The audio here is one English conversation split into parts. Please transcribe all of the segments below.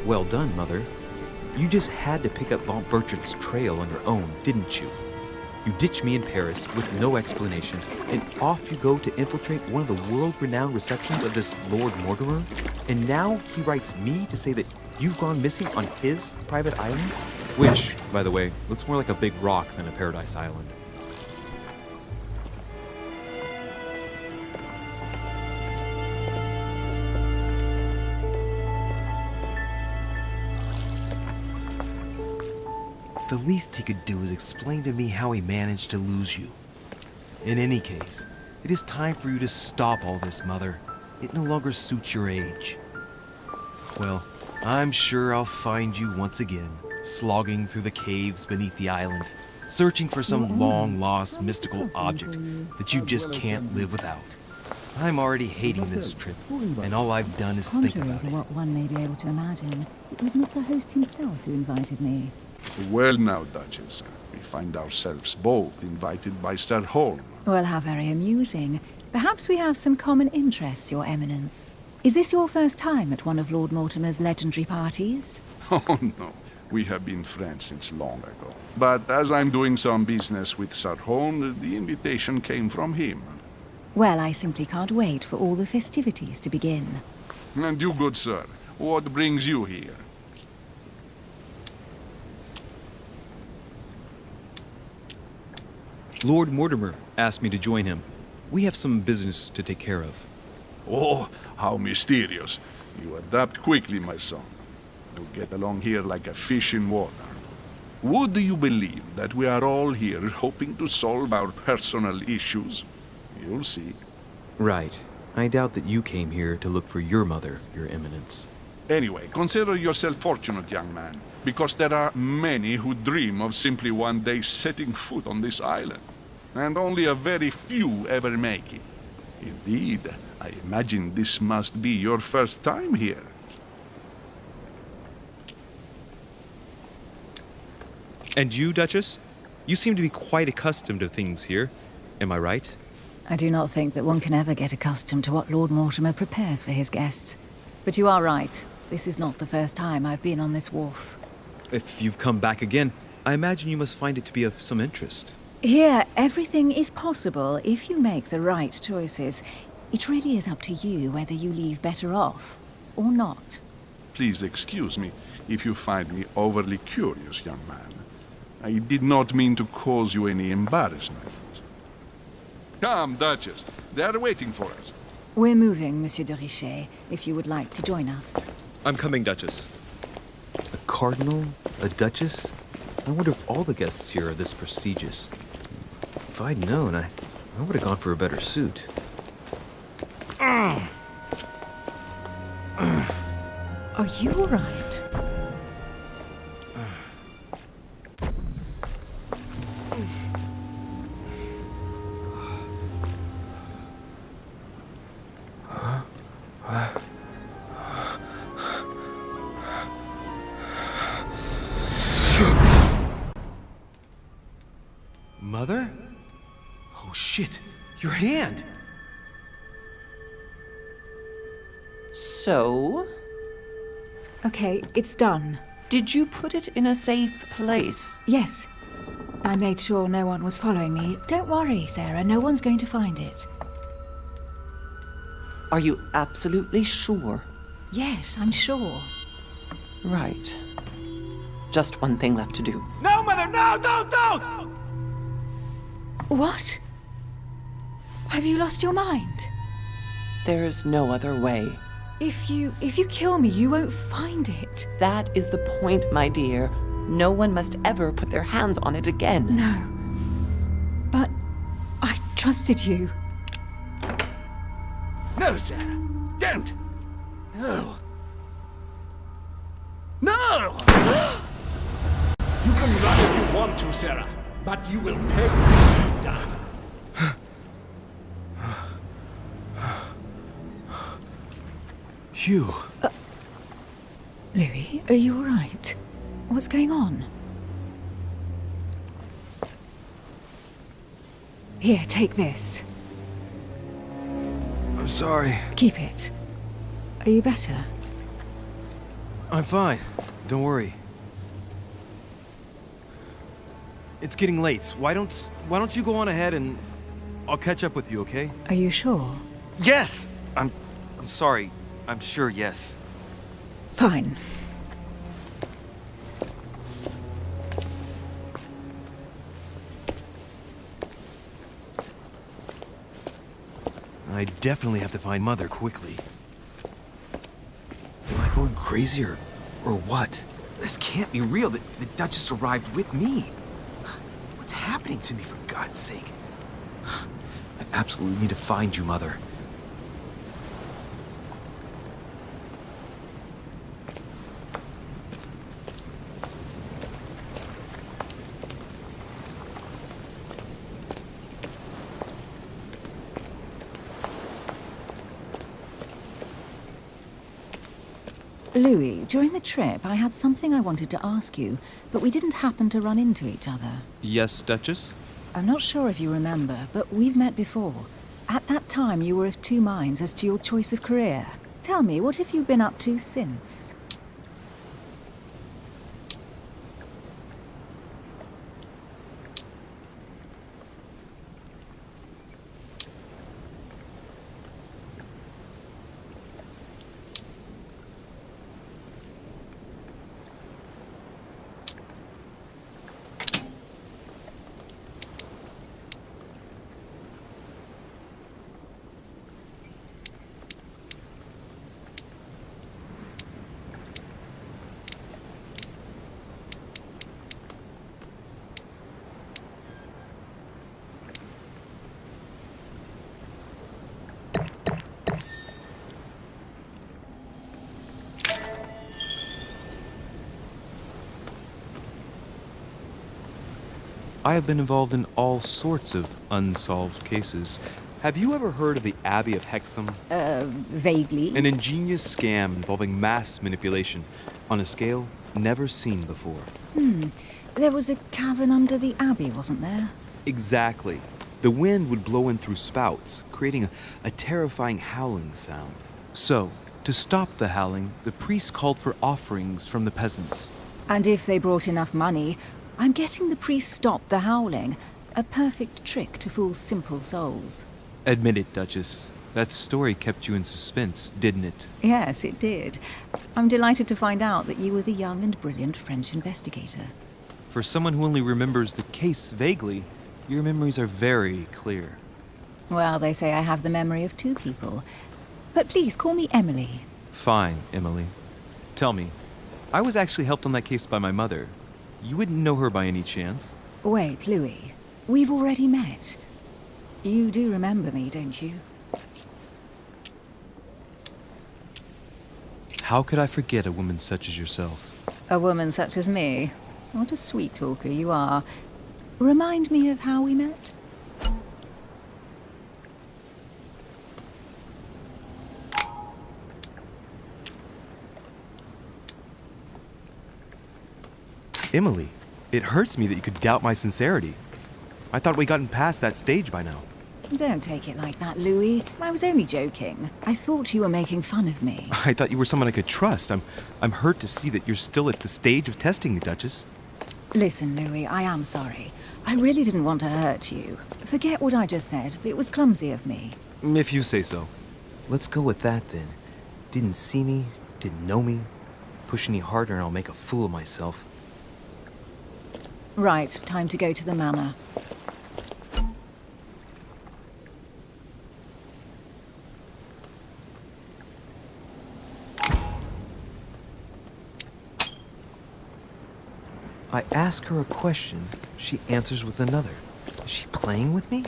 Well done, Mother. You just had to pick up Von Burchard's trail on your own, didn't you? You ditch me in Paris with no explanation, and off you go to infiltrate one of the world-renowned receptions of this Lord Mortimer? And now he writes me to say that you've gone missing on his private island? Which, by the way, looks more like a big rock than a paradise island. The least he could do is explain to me how he managed to lose you. In any case, it is time for you to stop all this, Mother. It no longer suits your age. Well, I'm sure I'll find you once again, slogging through the caves beneath the island, searching for some long-lost mystical object that you just can't live without. I'm already hating this trip, and all I've done is think Contrary about to it. what one may be able to imagine, it was not the host himself who invited me. Well now, Duchess, we find ourselves both invited by Sir Holm. Well, how very amusing. Perhaps we have some common interests, Your Eminence. Is this your first time at one of Lord Mortimer's legendary parties? Oh no, we have been friends since long ago. But as I'm doing some business with Sir Holm, the invitation came from him. Well, I simply can't wait for all the festivities to begin. And you, good sir, what brings you here? Lord Mortimer asked me to join him. We have some business to take care of. Oh, how mysterious. You adapt quickly, my son. You get along here like a fish in water. Would you believe that we are all here hoping to solve our personal issues? You'll see. Right. I doubt that you came here to look for your mother, Your Eminence. Anyway, consider yourself fortunate, young man, because there are many who dream of simply one day setting foot on this island, and only a very few ever make it. Indeed, I imagine this must be your first time here. And you, Duchess? You seem to be quite accustomed to things here. Am I right? I do not think that one can ever get accustomed to what Lord Mortimer prepares for his guests. But you are right. This is not the first time I've been on this wharf. If you've come back again, I imagine you must find it to be of some interest. Here, everything is possible if you make the right choices. It really is up to you whether you leave better off or not. Please excuse me if you find me overly curious, young man. I did not mean to cause you any embarrassment. Come, Duchess. They are waiting for us. We're moving, Monsieur de Richet, if you would like to join us. I'm coming, Duchess. A cardinal? A duchess? I wonder if all the guests here are this prestigious. If I'd known, I would have gone for a better suit. Are you all right? Mother? Oh shit, your hand! So, Okay, it's done. did you put it in a safe place? Yes. I made sure no one was following me. Don't worry, Sarah, no one's going to find it. Are you absolutely sure? Yes, I'm sure. Right. Just one thing left to do. No, Mother, no, don't! What? Have you lost your mind? There's no other way. If you kill me, you won't find it. That is the point, my dear. No one must ever put their hands on it again. No. But I trusted you. No, Sarah, don't! No. No! You can run if you want to, Sarah, but you will pay. Damn. You. Louis, are you all right? What's going on? Here, take this. I'm sorry. Keep it. Are you better? I'm fine. Don't worry. It's getting late. Why don't you go on ahead and I'll catch up with you, okay? Are you sure? Yes! I'm sorry. I'm sure, yes. Fine. I definitely have to find Mother quickly. Am I going crazy or what? This can't be real. The Duchess arrived with me. What's happening to me, for God's sake? I absolutely need to find you, Mother. Louis, during the trip, I had something I wanted to ask you, but we didn't happen to run into each other. Yes, Duchess? I'm not sure if you remember, but we've met before. At that time, you were of two minds as to your choice of career. Tell me, what have you been up to since? I have been involved in all sorts of unsolved cases. Have you ever heard of the Abbey of Hexham? Vaguely. An ingenious scam involving mass manipulation on a scale never seen before. There was a cavern under the abbey, wasn't there? Exactly. The wind would blow in through spouts, creating a terrifying howling sound. So, to stop the howling, the priests called for offerings from the peasants. And if they brought enough money, I'm guessing the priest stopped the howling. A perfect trick to fool simple souls. Admit it, Duchess. That story kept you in suspense, didn't it? Yes, it did. I'm delighted to find out that you were the young and brilliant French investigator. For someone who only remembers the case vaguely, your memories are very clear. Well, they say I have the memory of two people. But please, call me Emily. Fine, Emily. Tell me, I was actually helped on that case by my mother. You wouldn't know her by any chance? Wait, Louis. We've already met. You do remember me, don't you? How could I forget a woman such as yourself? A woman such as me? What a sweet talker you are. Remind me of how we met? Emily, it hurts me that you could doubt my sincerity. I thought we'd gotten past that stage by now. Don't take it like that, Louis. I was only joking. I thought you were making fun of me. I thought you were someone I could trust. I'm hurt to see that you're still at the stage of testing me, Duchess. Listen, Louis, I am sorry. I really didn't want to hurt you. Forget what I just said. It was clumsy of me. If you say so. Let's go with that, then. Didn't see me, didn't know me. Push any harder and I'll make a fool of myself. Right, time to go to the manor. I ask her a question, she answers with another. Is she playing with me?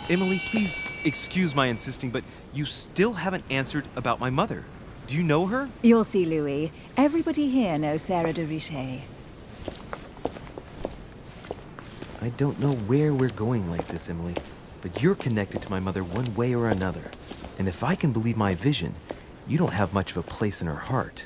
Emily, please excuse my insisting, but you still haven't answered about my mother. Do you know her? You'll see, Louis. Everybody here knows Sarah de Richet. I don't know where we're going like this, Emily, but you're connected to my mother one way or another. And if I can believe my vision, you don't have much of a place in her heart.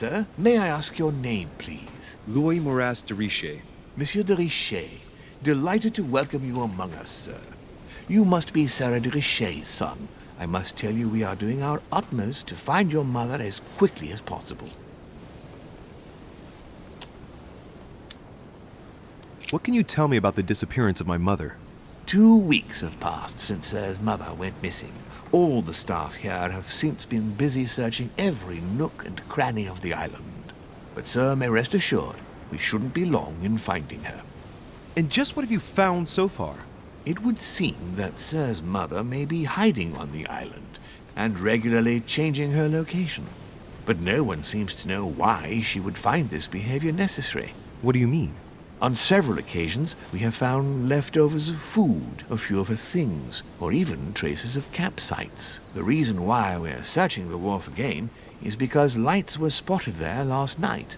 sir. May I ask your name, please? Louis Moras de Richer. Monsieur de Richer. Delighted to welcome you among us, sir. You must be Sarah de Richer's son. I must tell you we are doing our utmost to find your mother as quickly as possible. What can you tell me about the disappearance of my mother? 2 weeks have passed since Sir's mother went missing. All the staff here have since been busy searching every nook and cranny of the island. But Sir may rest assured, we shouldn't be long in finding her. And just what have you found so far? It would seem that Sir's mother may be hiding on the island and regularly changing her location. But no one seems to know why she would find this behavior necessary. What do you mean? On several occasions, we have found leftovers of food, a few of her things, or even traces of campsites. The reason why we're searching the wharf again is because lights were spotted there last night.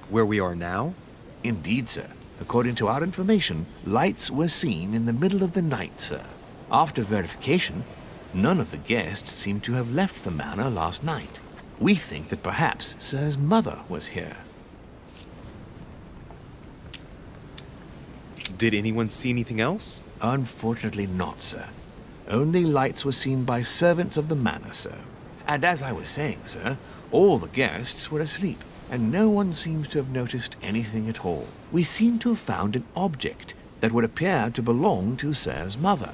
Where we are now? Indeed, sir. According to our information, lights were seen in the middle of the night, sir. After verification, none of the guests seem to have left the manor last night. We think that perhaps Sir's mother was here. Did anyone see anything else? Unfortunately not, sir. Only lights were seen by servants of the manor, sir. And as I was saying, sir, all the guests were asleep, and no one seems to have noticed anything at all. We seem to have found an object that would appear to belong to Sir's mother.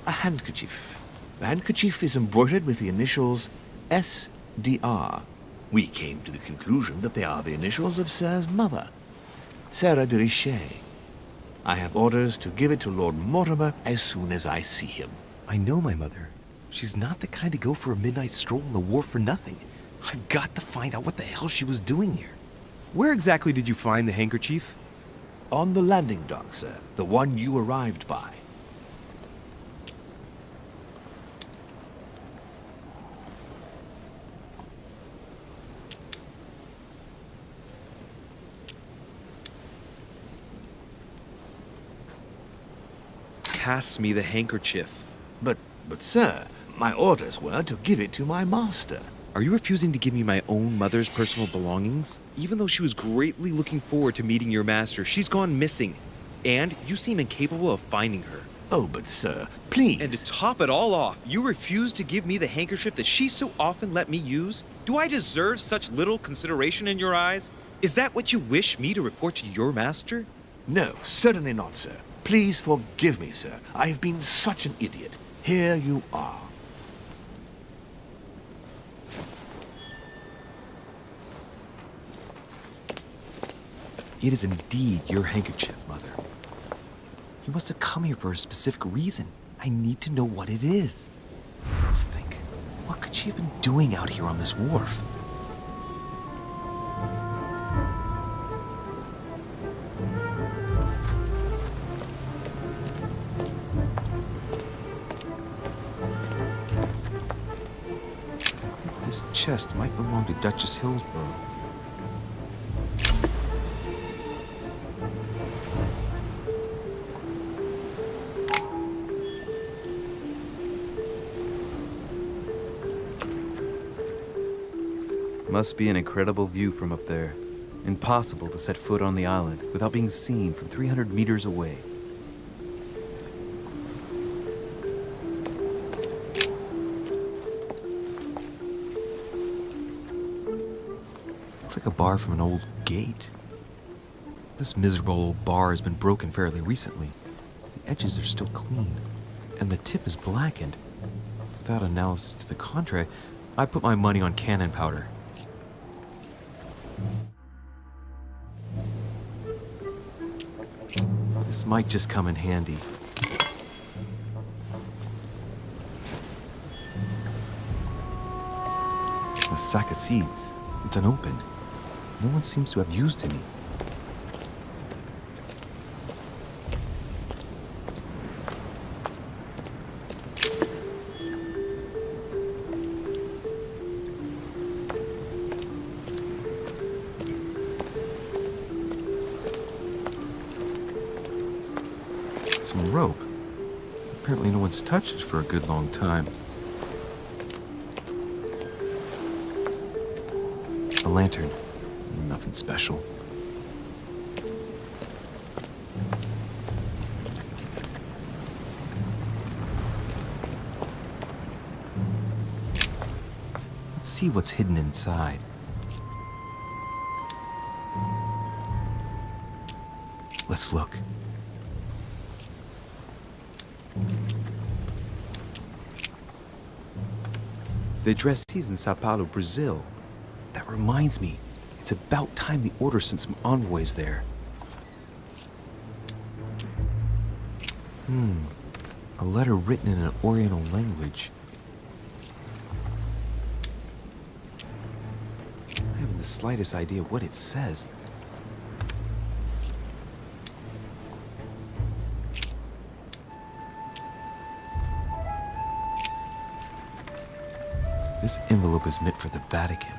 A handkerchief. The handkerchief is embroidered with the initials SDR. We came to the conclusion that they are the initials of Sir's mother, Sarah de Richer. I have orders to give it to Lord Mortimer as soon as I see him. I know my mother. She's not the kind to go for a midnight stroll on the wharf for nothing. I've got to find out what the hell she was doing here. Where exactly did you find the handkerchief? On the landing dock, sir. The one you arrived by. Pass me the handkerchief. But sir, my orders were to give it to my master. Are you refusing to give me my own mother's personal belongings? Even though she was greatly looking forward to meeting your master, she's gone missing. And you seem incapable of finding her. Oh, but sir, please. And to top it all off, you refuse to give me the handkerchief that she so often let me use? Do I deserve such little consideration in your eyes? Is that what you wish me to report to your master? No, certainly not, sir. Please forgive me, sir. I have been such an idiot. Here you are. It is indeed your handkerchief, Mother. You must have come here for a specific reason. I need to know what it is. Let's think. What could she have been doing out here on this wharf? This chest might belong to Duchess Hillsborough. Must be an incredible view from up there. Impossible to set foot on the island without being seen from 300 meters away. Looks like a bar from an old gate. This miserable old bar has been broken fairly recently. The edges are still clean, and the tip is blackened. Without analysis to the contrary, I put my money on cannon powder. This might just come in handy. A sack of seeds. It's unopened. No one seems to have used any. Some rope. Apparently no one's touched it for a good long time. A lantern. Nothing special. Let's see what's hidden inside. Let's look. The address is in Sao Paulo, Brazil. That reminds me, it's about time the Order sent some envoys there. A letter written in an Oriental language. I haven't the slightest idea what it says. This envelope is meant for the Vatican.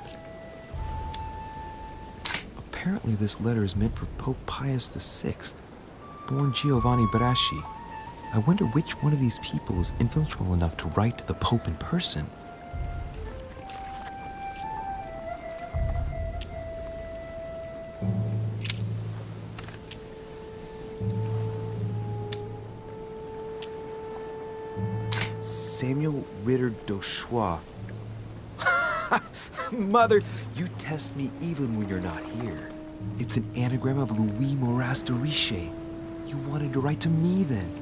Apparently this letter is meant for Pope Pius VI, born Giovanni Braschi. I wonder which one of these people is influential enough to write to the Pope in person. Samuel Ritter d'Auchois. Mother, you test me even when you're not here. It's an anagram of Louis Maurice de Riche. You wanted to write to me then.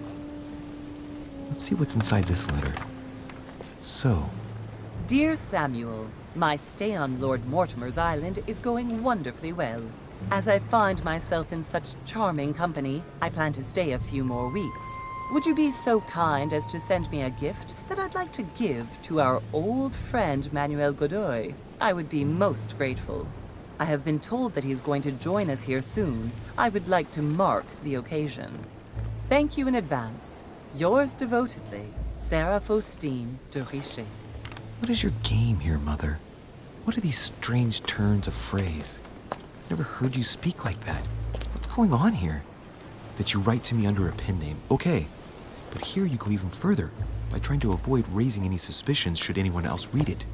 Let's see what's inside this letter. So, Dear Samuel, my stay on Lord Mortimer's island is going wonderfully well. As I find myself in such charming company, I plan to stay a few more weeks. Would you be so kind as to send me a gift that I'd like to give to our old friend Manuel Godoy? I would be most grateful. I have been told that he's going to join us here soon. I would like to mark the occasion. Thank you in advance. Yours devotedly, Sarah Faustine de Riche. what is your game here, Mother? What are these strange turns of phrase? Never heard you speak like that. What's going on here? That you write to me under a pen name, okay. But here you go even further, by trying to avoid raising any suspicions should anyone else read it.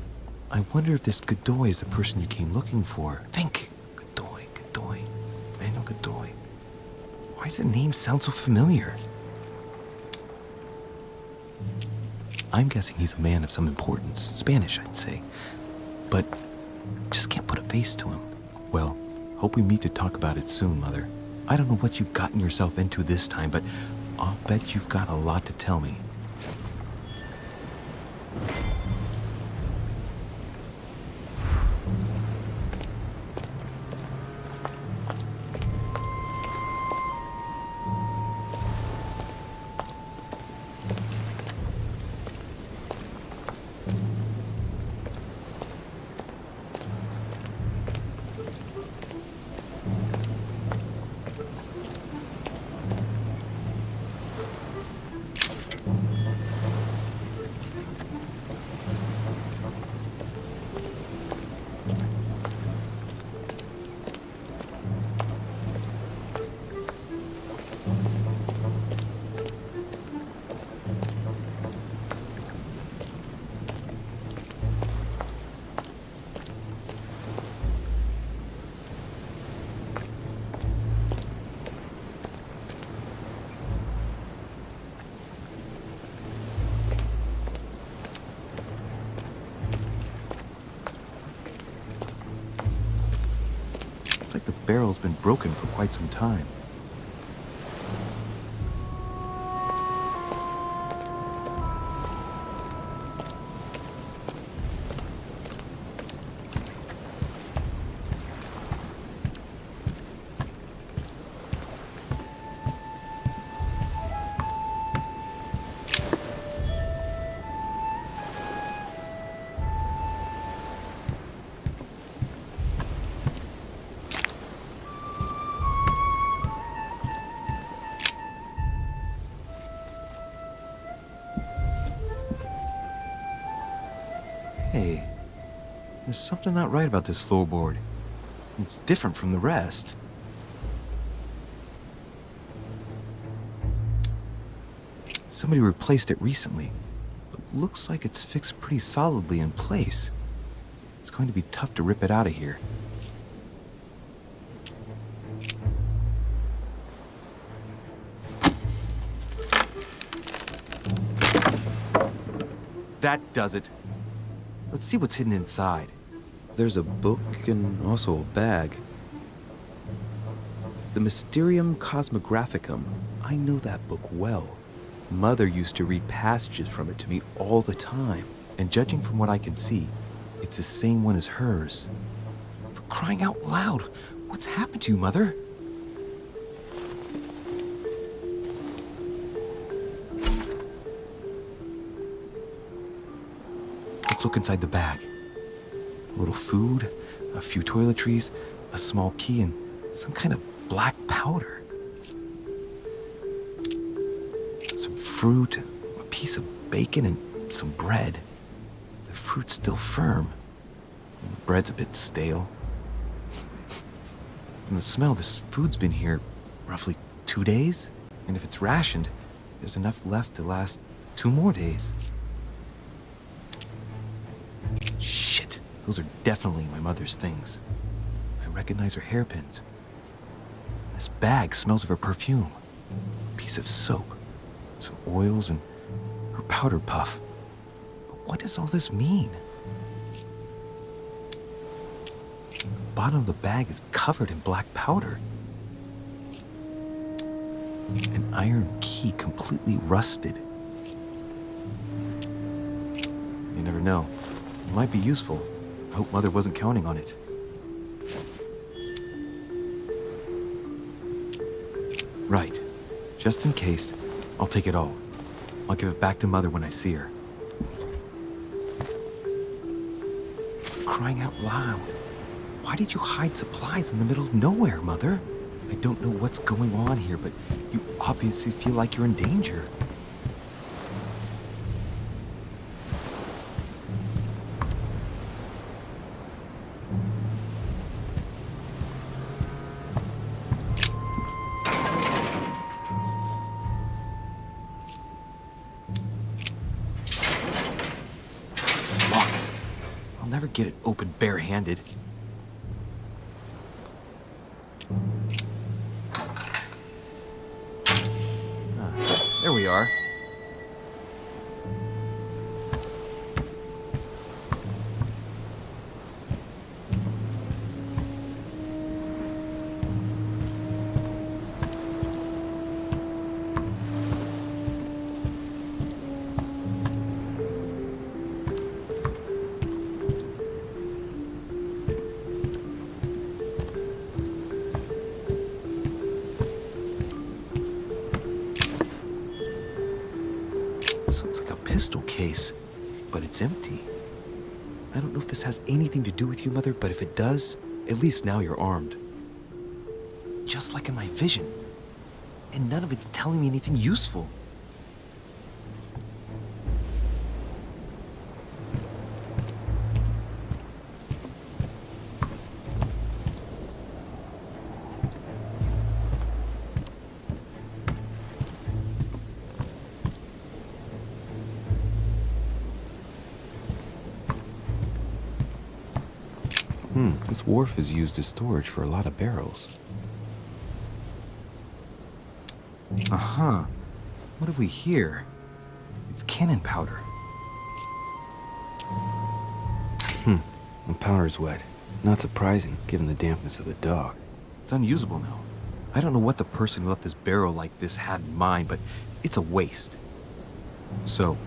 I wonder if this Godoy is the person you came looking for. Think! Godoy. Manuel Godoy. Why does the name sound so familiar? I'm guessing he's a man of some importance. Spanish, I'd say. But just can't put a face to him. Well, hope we meet to talk about it soon, Mother. I don't know what you've gotten yourself into this time, but I'll bet you've got a lot to tell me. Like the barrel's been broken for quite some time. Hey, there's something not right about this floorboard. It's different from the rest. Somebody replaced it recently, but looks like it's fixed pretty solidly in place. It's going to be tough to rip it out of here. that does it. Let's see what's hidden inside. There's a book and also a bag. The Mysterium Cosmographicum. I know that book well. Mother used to read passages from it to me all the time. And judging from what I can see, it's the same one as hers. For crying out loud, what's happened to you, Mother? Let's look inside the bag. A little food, a few toiletries, a small key, and some kind of black powder. Some fruit, a piece of bacon, and some bread. The fruit's still firm. And the bread's a bit stale. From the smell, this food's been here roughly 2 days. And if it's rationed, there's enough left to last 2 more days. Shit, those are definitely my mother's things. I recognize her hairpins. This bag smells of her perfume. A piece of soap, some oils, and her powder puff. But what does all this mean? The bottom of the bag is covered in black powder. An iron key completely rusted. You never know. It might be useful. I hope Mother wasn't counting on it. Right. Just in case, I'll take it all. I'll give it back to Mother when I see her. Crying out loud. Why did you hide supplies in the middle of nowhere, Mother? I don't know what's going on here, but you obviously feel like you're in danger. It's locked. I'll never get it open barehanded. There we are. Pistol case, but it's empty. I don't know if this has anything to do with you, Mother, but if it does, at least now you're armed. Just like in my vision. And none of it's telling me anything useful. This wharf is used as storage for a lot of barrels. Uh-huh. What have we here? It's cannon powder. The powder's wet. Not surprising, given the dampness of the dog. It's unusable now. I don't know what the person who left this barrel like this had in mind, but it's a waste. So,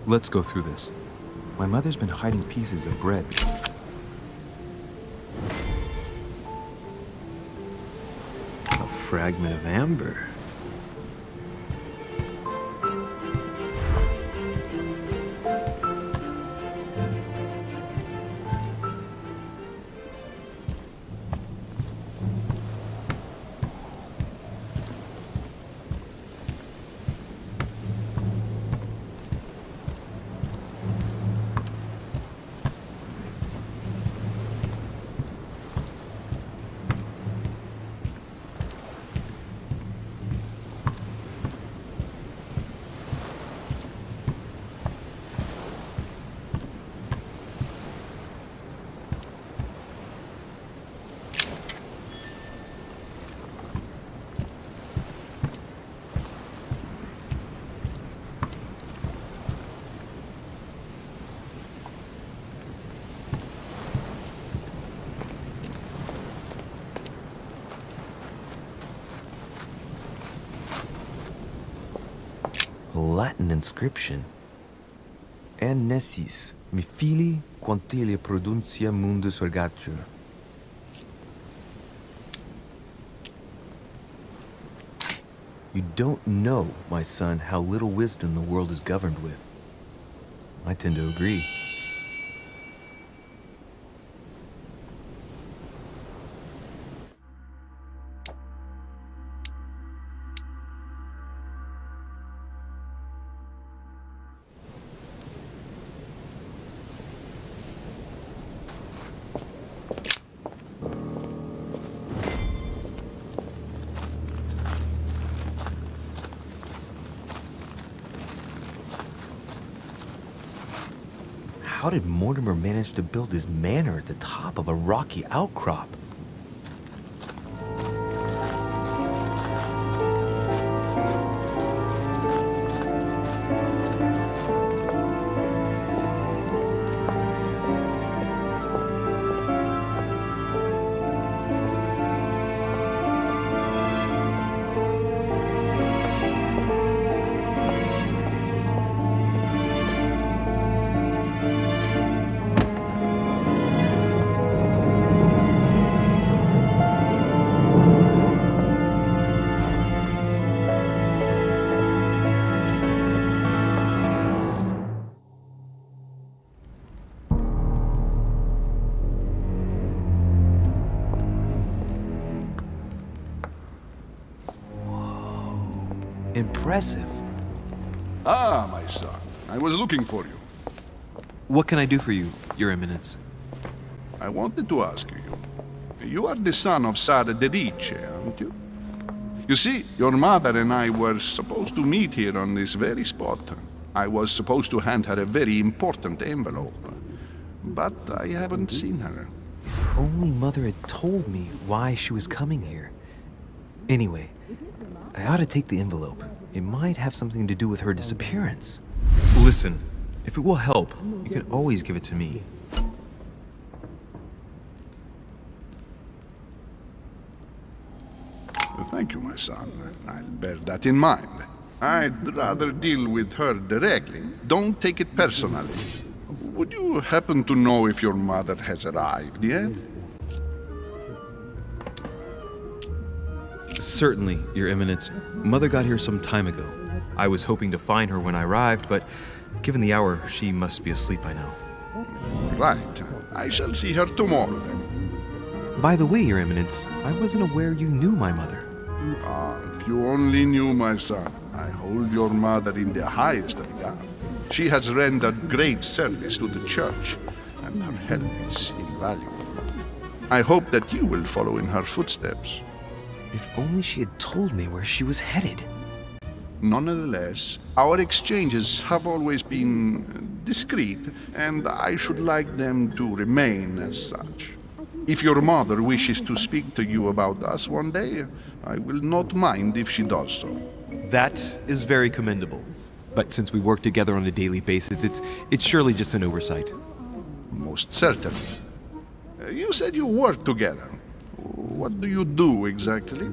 let's go through this. My mother's been hiding pieces of bread. Fragment of amber. Latin inscription. An nessis, mi fili quantilia produncia mundus ergatur. You don't know, my son, how little wisdom the world is governed with. I tend to agree. How did Mortimer manage to build his manor at the top of a rocky outcrop? Impressive. Ah, my son, I was looking for you. What can I do for you, Your Eminence? I wanted to ask you. You are the son of Sara de Ricci, aren't you? You see, your mother and I were supposed to meet here on this very spot. I was supposed to hand her a very important envelope. But I haven't seen her. If only Mother had told me why she was coming here. Anyway, I ought to take the envelope. It might have something to do with her disappearance. Listen, if it will help, you can always give it to me. Thank you, my son. I'll bear that in mind. I'd rather deal with her directly. Don't take it personally. Would you happen to know if your mother has arrived yet? Certainly, Your Eminence. Mother got here some time ago. I was hoping to find her when I arrived, but given the hour, she must be asleep by now. Right. I shall see her tomorrow then. By the way, Your Eminence, I wasn't aware you knew my mother. Ah, if you only knew, my son. I hold your mother in the highest regard. She has rendered great service to the church, and her help is invaluable. I hope that you will follow in her footsteps. If only she had told me where she was headed. Nonetheless, our exchanges have always been discreet, and I should like them to remain as such. If your mother wishes to speak to you about us one day, I will not mind if she does so. That is very commendable. But since we work together on a daily basis, it's surely just an oversight. Most certainly. You said you work together. What do you do exactly?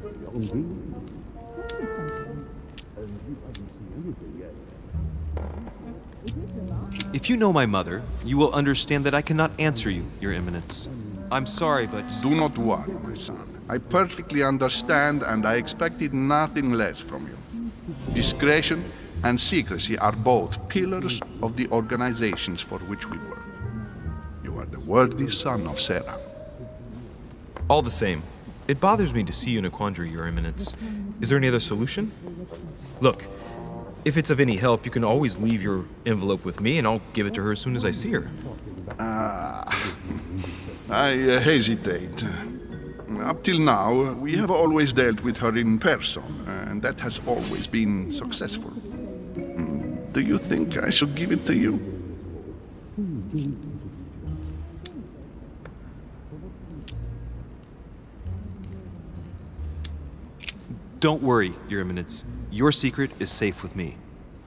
If you know my mother, you will understand that I cannot answer you, Your Eminence. I'm sorry, but... Do not worry, my son. I perfectly understand, and I expected nothing less from you. Discretion and secrecy are both pillars of the organizations for which we work. You are the worthy son of Sarah. All the same, it bothers me to see you in a quandary, Your Eminence. Is there any other solution? Look, if it's of any help, you can always leave your envelope with me, and I'll give it to her as soon as I see her. I hesitate. Up till now, we have always dealt with her in person, and that has always been successful. Do you think I should give it to you? Don't worry, Your Eminence. Your secret is safe with me.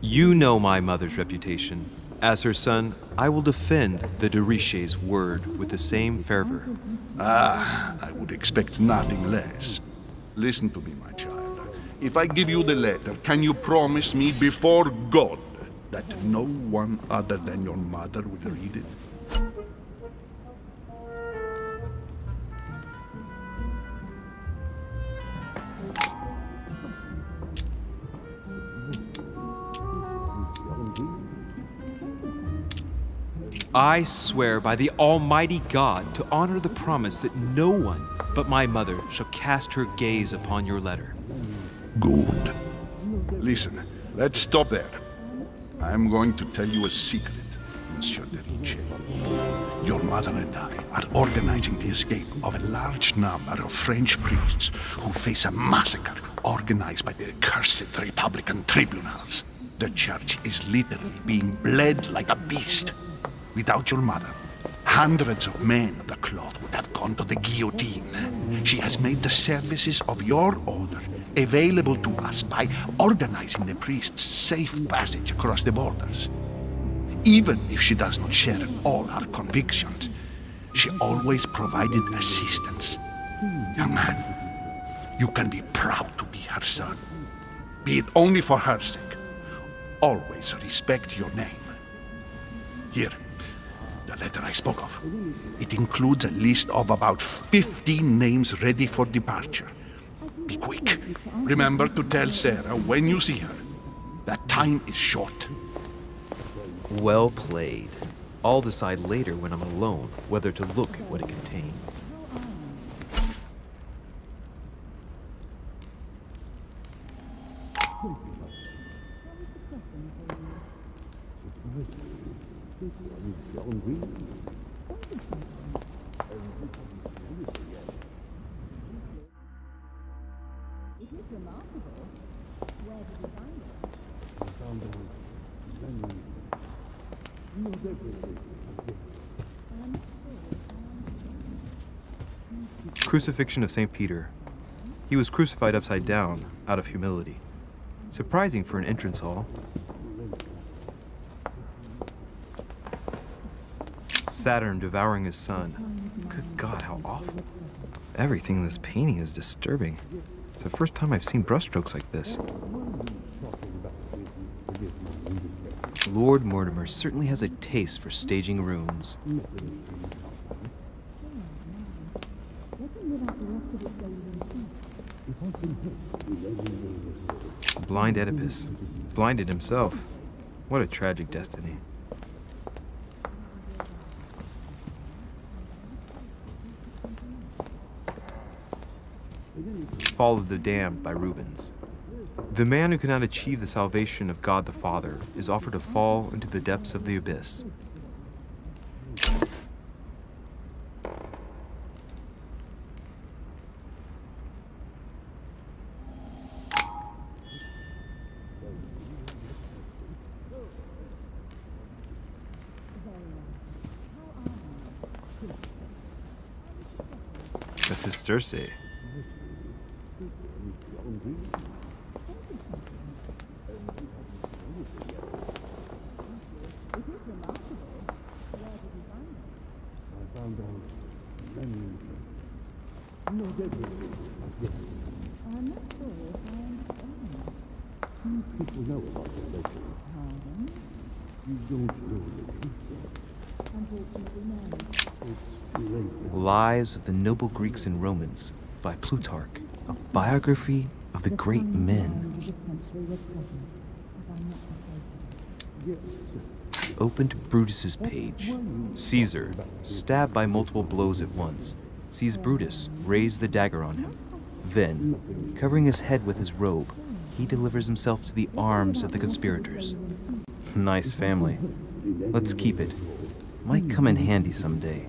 You know my mother's reputation. As her son, I will defend the de Richet's word with the same fervor. I would expect nothing less. Listen to me, my child. If I give you the letter, can you promise me before God that no one other than your mother will read it? I swear by the Almighty God to honor the promise that no one but my mother shall cast her gaze upon your letter. Good. Listen, let's stop there. I'm going to tell you a secret, Monsieur de Ricci. Your mother and I are organizing the escape of a large number of French priests who face a massacre organized by the accursed Republican tribunals. The church is literally being bled like a beast. Without your mother, hundreds of men of the cloth would have gone to the guillotine. She has made the services of your order available to us by organizing the priests' safe passage across the borders. Even if she does not share all our convictions, she always provided assistance. Young man, you can be proud to be her son. Be it only for her sake. Always respect your name. Here, the letter I spoke of. It includes a list of about 15 names ready for departure. Be quick. Remember to tell Sarah when you see her that time is short. Well played. I'll decide later when I'm alone whether to look at what it contains. Crucifixion of St. Peter. He was crucified upside down, out of humility. Surprising for an entrance hall. Saturn devouring his son. Good God, how awful. Everything in this painting is disturbing. It's the first time I've seen brushstrokes like this. Lord Mortimer certainly has a taste for staging rooms. Blind Oedipus. Blinded himself. What a tragic destiny. Fall of the Damned by Rubens. The man who cannot achieve the salvation of God the Father is offered to fall into the depths of the abyss. This is Circe. Lives of the Noble Greeks and Romans by Plutarch, a biography of the great men. Open to Brutus's page. Caesar, stabbed by multiple blows at once, sees Brutus raise the dagger on him. Then, covering his head with his robe, he delivers himself to the arms of the conspirators. Nice family. Let's keep it. Might come in handy someday.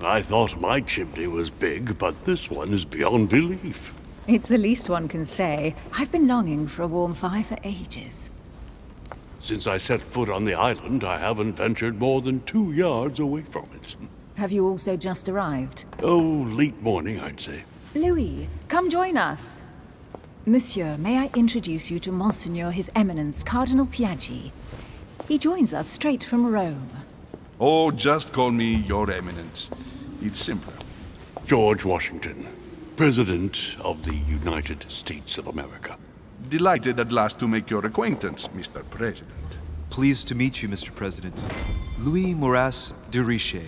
I thought my chimney was big, but this one is beyond belief. It's the least one can say. I've been longing for a warm fire for ages. Since I set foot on the island, I haven't ventured more than 2 yards away from it. Have you also just arrived? Oh, late morning, I'd say. Louis, come join us. Monsieur, may I introduce you to Monseigneur His Eminence Cardinal Piaggi? He joins us straight from Rome. Oh, just call me Your Eminence. It's simpler. George Washington, President of the United States of America. Delighted at last to make your acquaintance, Mr. President. Pleased to meet you, Mr. President. Louis Moras de Riche.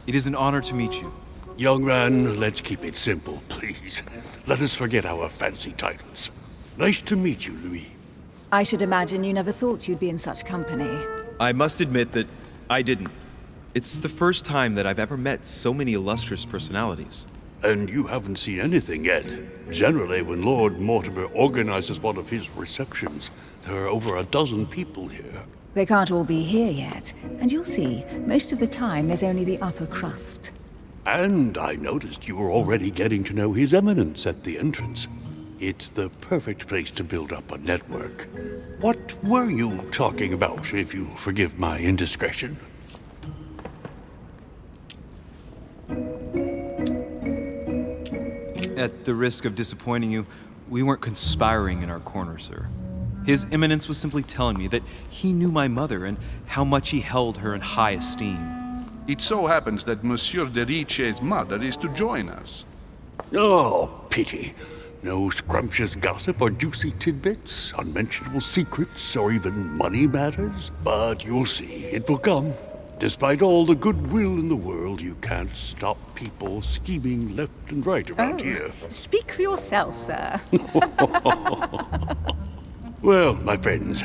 It is an honor to meet you. Young man, let's keep it simple, please. Let us forget our fancy titles. Nice to meet you, Louis. I should imagine you never thought you'd be in such company. I must admit that I didn't. It's the first time that I've ever met so many illustrious personalities. And you haven't seen anything yet. Generally, when Lord Mortimer organizes one of his receptions, there are over a dozen people here. They can't all be here yet, and you'll see, most of the time there's only the upper crust. And I noticed you were already getting to know His Eminence at the entrance. It's the perfect place to build up a network. What were you talking about, if you forgive my indiscretion? At the risk of disappointing you, we weren't conspiring in our corner, sir. His Eminence was simply telling me that he knew my mother and how much he held her in high esteem. It so happens that Monsieur de Riche's mother is to join us. Oh, pity. No scrumptious gossip or juicy tidbits, unmentionable secrets, or even money matters. But you'll see, it will come. Despite all the goodwill in the world, you can't stop people scheming left and right around here. Speak for yourself, sir. Well, my friends,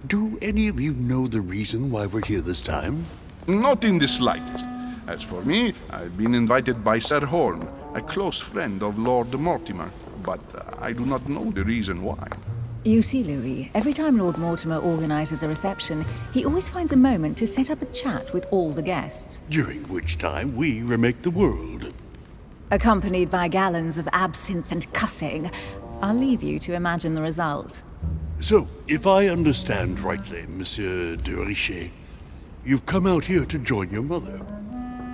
do any of you know the reason why we're here this time? Not in the slightest. As for me, I've been invited by Sir Holm, a close friend of Lord Mortimer, but I do not know the reason why. You see, Louis, every time Lord Mortimer organizes a reception, he always finds a moment to set up a chat with all the guests. During which time we remake the world. Accompanied by gallons of absinthe and cussing. I'll leave you to imagine the result. So, if I understand rightly, Monsieur de Riche, you've come out here to join your mother.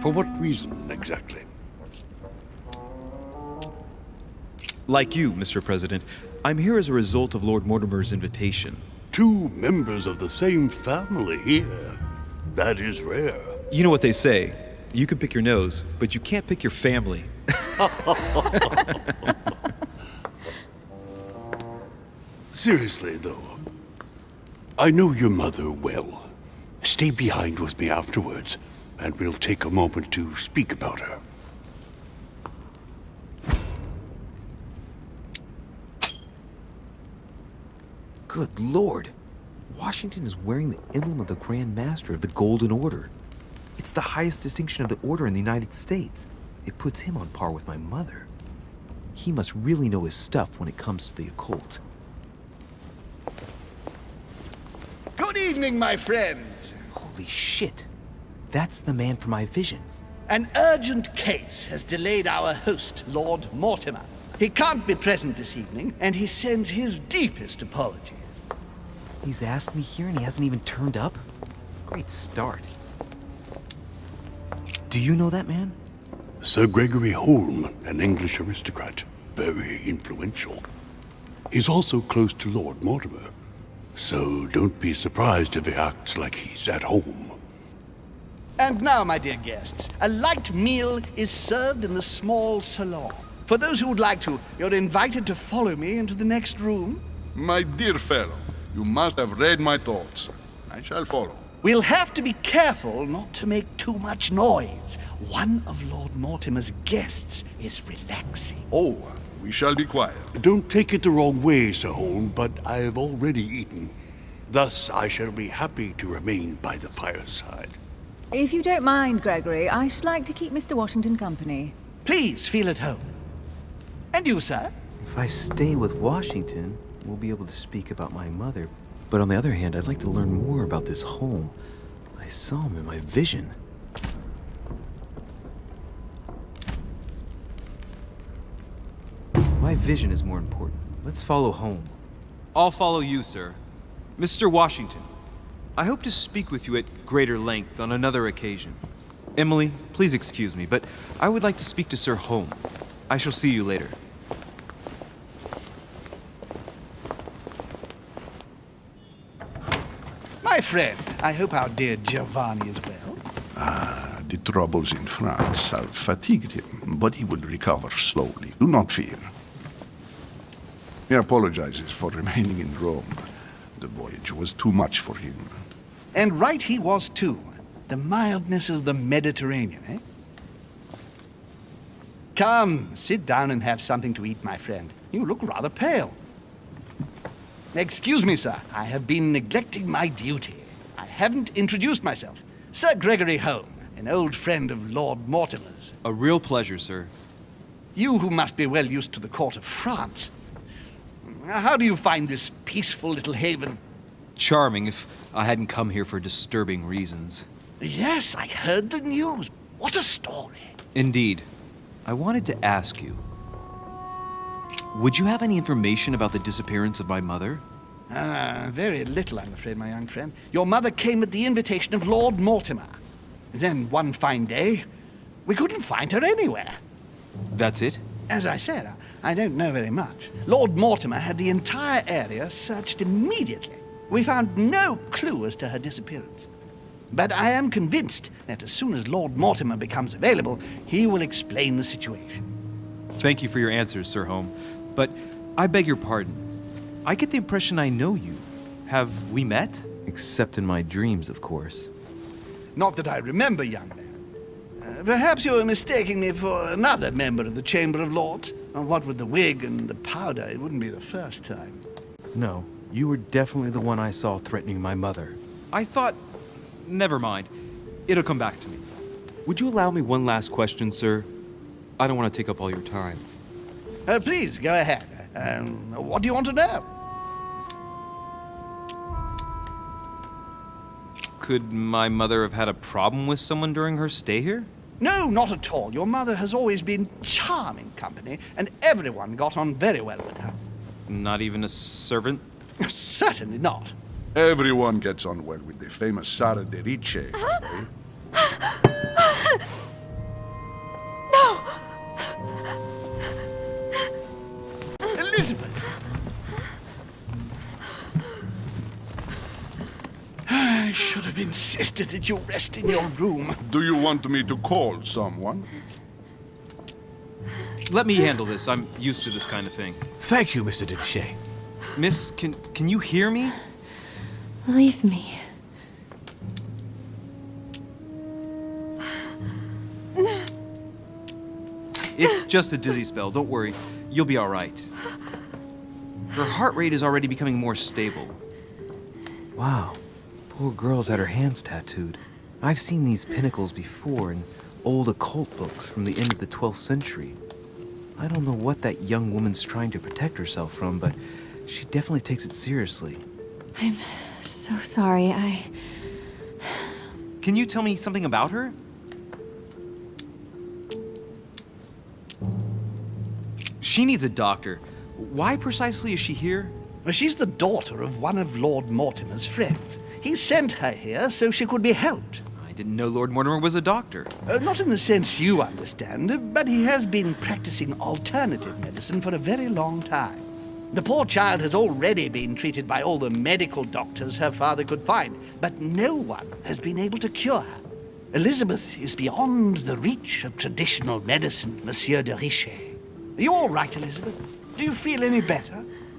For what reason, exactly? Like you, Mr. President, I'm here as a result of Lord Mortimer's invitation. 2 members of the same family here. That is rare. You know what they say, you can pick your nose, but you can't pick your family. Seriously, though, I know your mother well. Stay behind with me afterwards, and we'll take a moment to speak about her. Good Lord! Washington is wearing the emblem of the Grand Master of the Golden Order. It's the highest distinction of the Order in the United States. It puts him on par with my mother. He must really know his stuff when it comes to the occult. Good evening, my friends. Holy shit! That's the man for my vision. An urgent case has delayed our host, Lord Mortimer. He can't be present this evening, and he sends his deepest apologies. He's asked me here and he hasn't even turned up? Great start. Do you know that man? Sir Gregory Holm, an English aristocrat, very influential. He's also close to Lord Mortimer, so don't be surprised if he acts like he's at home. And now, my dear guests, a light meal is served in the small salon. For those who would like to, you're invited to follow me into the next room. My dear fellow, you must have read my thoughts. I shall follow. We'll have to be careful not to make too much noise. One of Lord Mortimer's guests is relaxing. Oh, we shall be quiet. Don't take it the wrong way, Sir Holm, but I've already eaten. Thus, I shall be happy to remain by the fireside. If you don't mind, Gregory, I should like to keep Mr. Washington company. Please feel at home. And you, sir? If I stay with Washington, we'll be able to speak about my mother. But on the other hand, I'd like to learn more about this home. I saw him in my vision. My vision is more important. Let's follow home. I'll follow you, sir. Mr. Washington, I hope to speak with you at greater length on another occasion. Emily, please excuse me, but I would like to speak to Sir Holm. I shall see you later. My friend, I hope our dear Giovanni is well. The troubles in France have fatigued him, but he will recover slowly. Do not fear. He apologizes for remaining in Rome. The voyage was too much for him. And right he was, too. The mildness of the Mediterranean, eh? Come, sit down and have something to eat, my friend. You look rather pale. Excuse me, sir. I have been neglecting my duty. I haven't introduced myself. Sir Gregory Home, an old friend of Lord Mortimer's. A real pleasure, sir. You who must be well used to the court of France. How do you find this peaceful little haven? Charming if I hadn't come here for disturbing reasons. Yes, I heard the news. What a story. Indeed. I wanted to ask you, would you have any information about the disappearance of my mother? Very little, I'm afraid, my young friend. Your mother came at the invitation of Lord Mortimer. Then one fine day, we couldn't find her anywhere. That's it? As I said, I don't know very much. Lord Mortimer had the entire area searched immediately. We found no clue as to her disappearance. But I am convinced that as soon as Lord Mortimer becomes available, he will explain the situation. Thank you for your answers, Sir Home. But I beg your pardon. I get the impression I know you. Have we met? Except in my dreams, of course. Not that I remember, young man. Perhaps you are mistaking me for another member of the Chamber of Lords. What with the wig and the powder, it wouldn't be the first time. No, you were definitely the one I saw threatening my mother. I thought... Never mind. It'll come back to me. Would you allow me one last question, sir? I don't want to take up all your time. Please, go ahead. What do you want to know? Could my mother have had a problem with someone during her stay here? No, not at all. Your mother has always been charming company, and everyone got on very well with her. Not even a servant? Certainly not. Everyone gets on well with the famous Sara de Ricci. Elizabeth! I should have insisted that you rest in your room. Do you want me to call someone? Let me handle this. I'm used to this kind of thing. Thank you, Mr. Duché. Miss, can you hear me? Leave me. It's just a dizzy spell. Don't worry. You'll be all right. Her heart rate is already becoming more stable. Wow. Poor girl's had her hands tattooed. I've seen these pinnacles before in old occult books from the end of the 12th century. I don't know what that young woman's trying to protect herself from, but she definitely takes it seriously. I'm so sorry. Can you tell me something about her? She needs a doctor. Why precisely is she here? Well, she's the daughter of one of Lord Mortimer's friends. He sent her here so she could be helped. I didn't know Lord Mortimer was a doctor. Not in the sense you understand, but he has been practicing alternative medicine for a very long time. The poor child has already been treated by all the medical doctors her father could find, but no one has been able to cure her. Elizabeth is beyond the reach of traditional medicine, Monsieur de Richet. Are you all right, Elizabeth? Do you feel any better?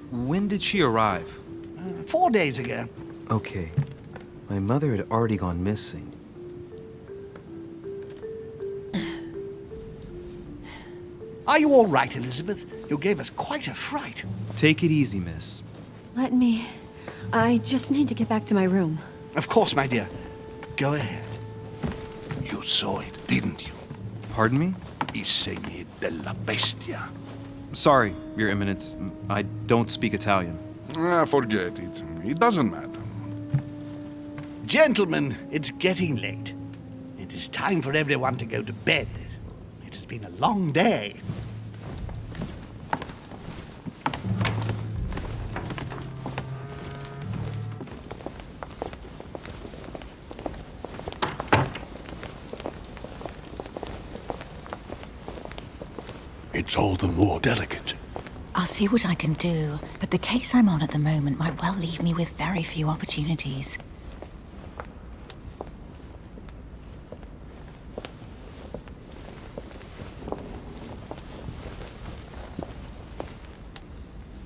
When did she arrive? 4 days ago. Okay. My mother had already gone missing. Are you all right, Elizabeth? You gave us quite a fright. Take it easy, miss. Let me... I just need to get back to my room. Of course, my dear. Go ahead. You saw it, didn't you? Pardon me? I segni della bestia. Sorry, Your Eminence. I don't speak Italian. Forget it. It doesn't matter. Gentlemen, it's getting late. It is time for everyone to go to bed. It has been a long day. It's all the more delicate. I'll see what I can do, but the case I'm on at the moment might well leave me with very few opportunities.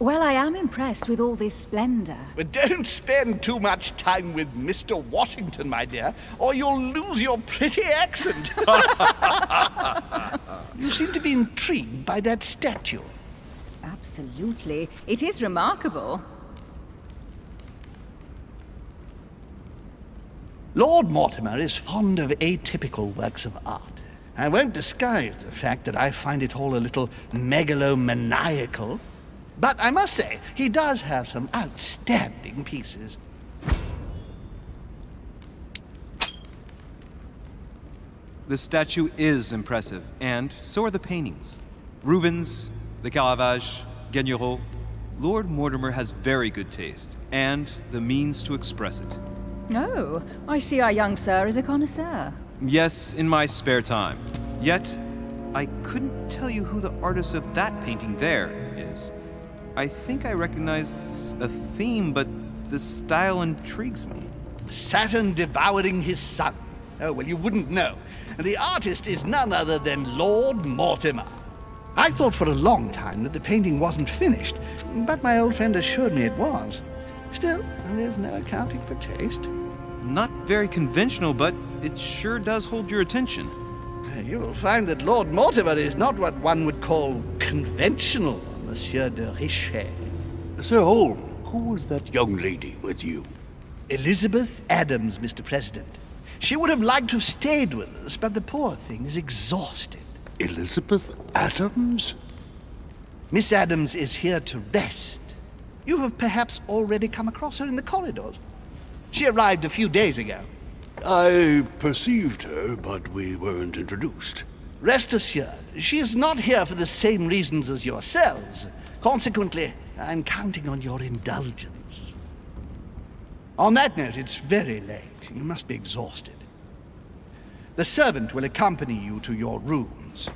Well, I am impressed with all this splendor. But don't spend too much time with Mr. Washington, my dear, or you'll lose your pretty accent. You seem to be intrigued by that statue. Absolutely. It is remarkable. Lord Mortimer is fond of atypical works of art. I won't disguise the fact that I find it all a little megalomaniacal. But I must say, he does have some outstanding pieces. The statue is impressive, and so are the paintings. Rubens, the Caravage, Guignero. Lord Mortimer has very good taste, and the means to express it. Oh, I see our young sir is a connoisseur. Yes, in my spare time. Yet, I couldn't tell you who the artist of that painting there is. I think I recognize a theme, but the style intrigues me. Saturn devouring his son. Oh, well, you wouldn't know. The artist is none other than Lord Mortimer. I thought for a long time that the painting wasn't finished, but my old friend assured me it was. Still, there's no accounting for taste. Not very conventional, but it sure does hold your attention. You'll find that Lord Mortimer is not what one would call conventional, Monsieur de Richet. Sir Holm, who was that young lady with you? Elizabeth Adams, Mr. President. She would have liked to have stayed with us, but the poor thing is exhausted. Elizabeth Adams? Miss Adams is here to rest. You have perhaps already come across her in the corridors. She arrived a few days ago. I perceived her, but we weren't introduced. Rest assured, she is not here for the same reasons as yourselves. Consequently, I'm counting on your indulgence. On that note, it's very late. You must be exhausted. The servant will accompany you to your rooms.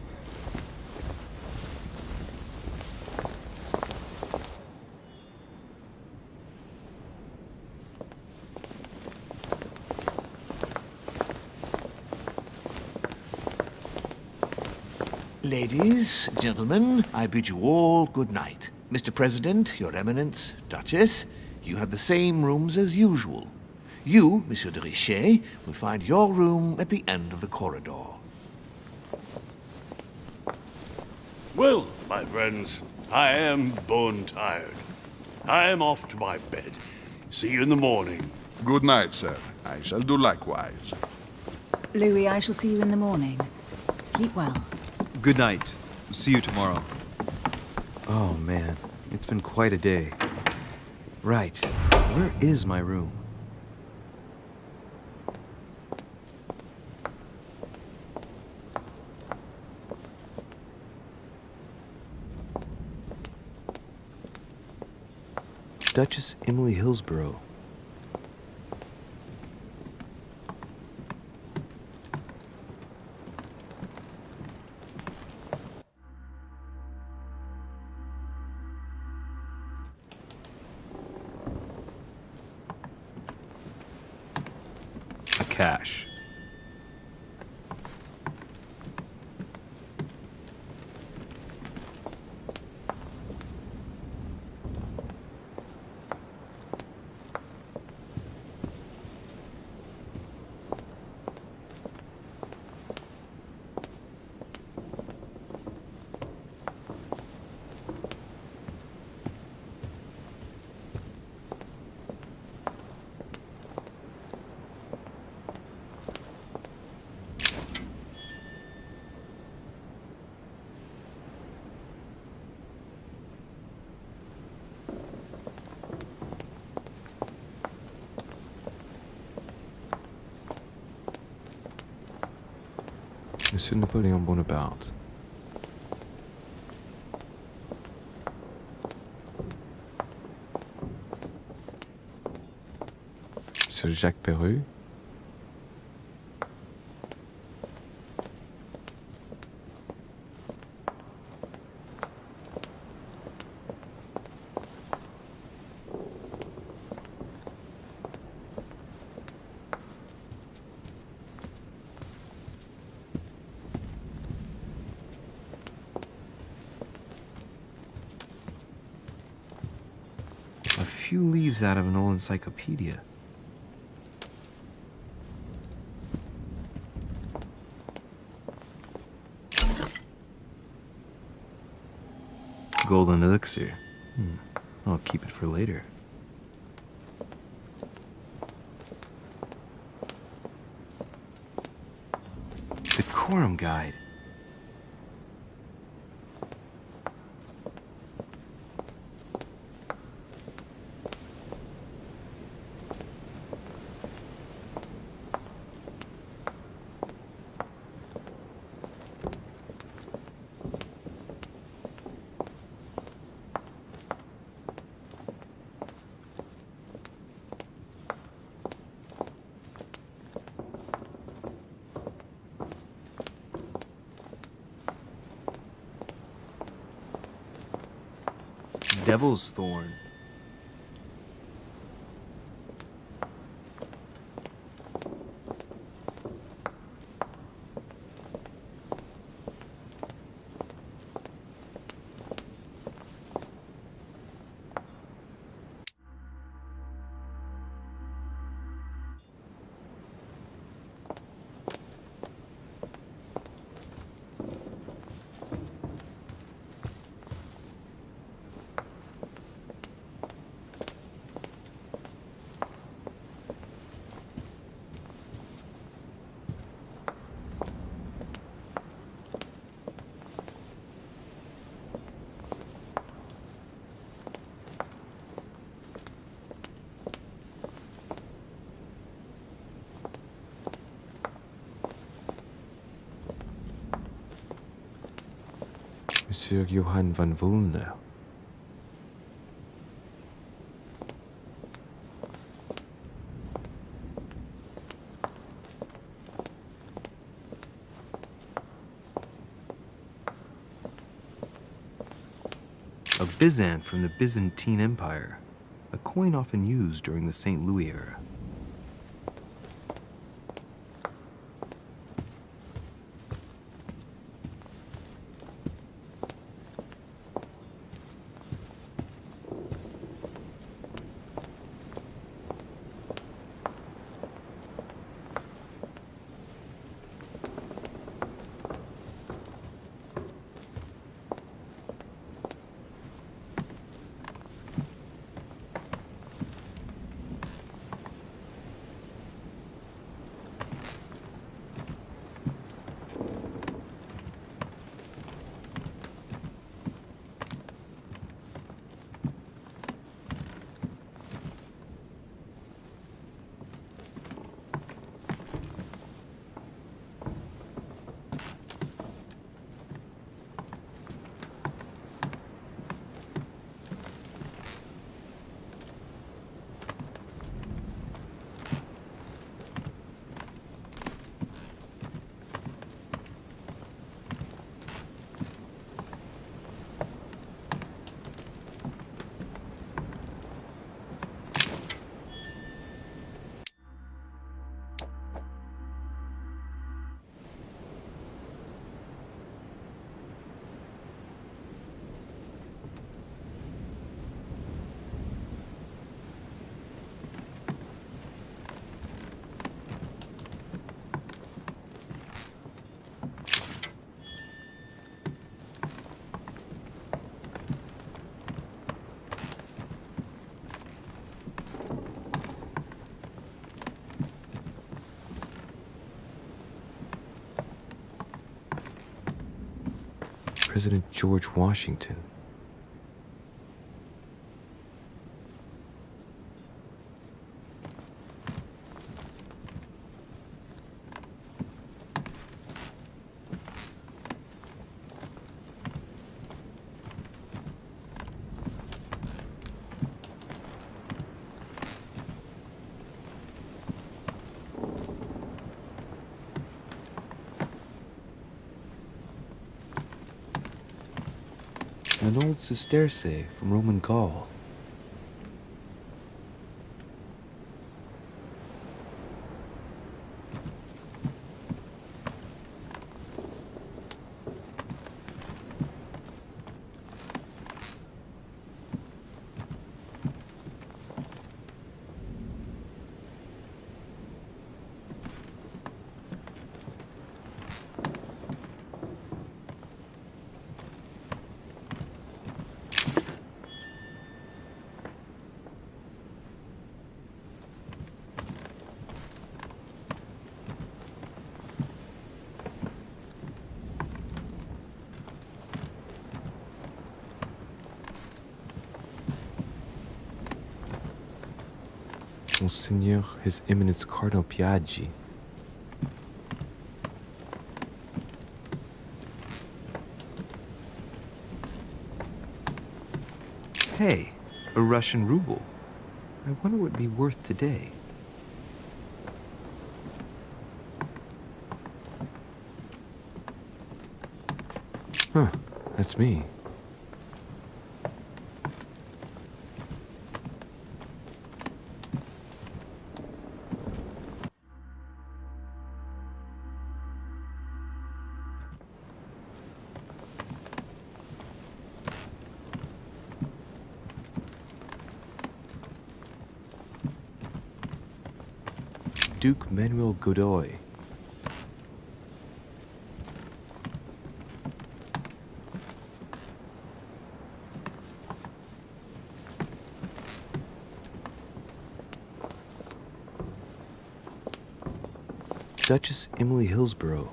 Ladies, gentlemen, I bid you all good night. Mr. President, Your Eminence, Duchess, you have the same rooms as usual. You, Monsieur de Richet, will find your room at the end of the corridor. Well, my friends, I am bone tired. I am off to my bed. See you in the morning. Good night, sir. I shall do likewise. Louis, I shall see you in the morning. Sleep well. Good night. See you tomorrow. Oh man, it's been quite a day. Right, where is my room? Duchess Emily Hillsborough. Cash. Monsieur Napoléon Bonaparte. Monsieur Jacques Perru. few leaves out of an old encyclopedia. Golden elixir. I'll keep it for later. Decorum guide. Devil's Thorn. Monsieur Johann van Volnau. A Byzant from the Byzantine Empire, a coin often used during the St. Louis era. President George Washington. An old sesterce from Roman Gaul. Monseigneur His Eminence Cardinal Piaggi. Hey, a Russian ruble. I wonder what it'd be worth today. Huh, that's me. Duke Manuel Godoy. Duchess Emily Hillsborough.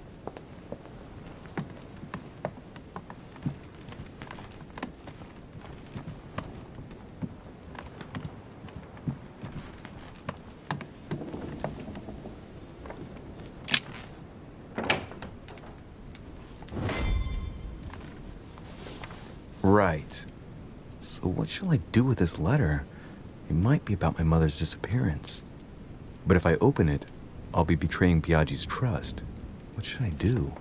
Right. So what shall I do with this letter? It might be about my mother's disappearance. But if I open it, I'll be betraying Piaggi's trust. What should I do?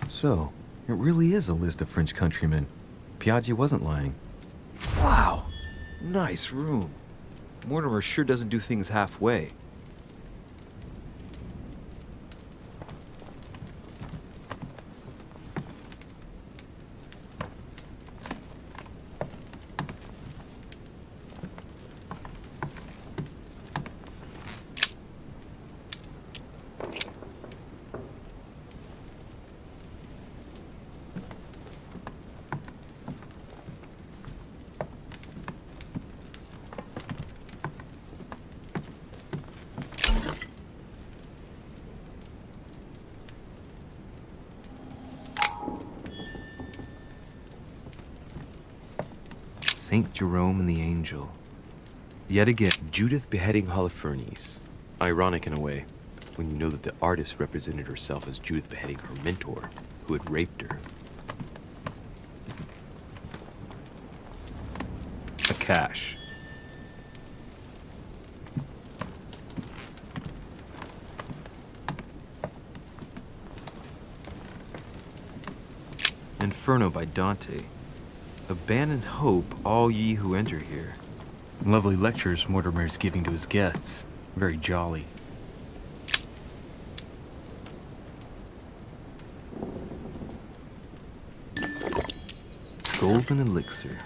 So, it really is a list of French countrymen. Piaggi wasn't lying. Wow! Nice room. Mortimer sure doesn't do things halfway. Saint Jerome and the Angel. Yet again, Judith beheading Holofernes. Ironic in a way, when you know that the artist represented herself as Judith beheading her mentor, who had raped her. A cache. Inferno by Dante. Abandon hope, all ye who enter here. Lovely lectures Mortimer's giving to his guests. Very jolly. Golden elixir.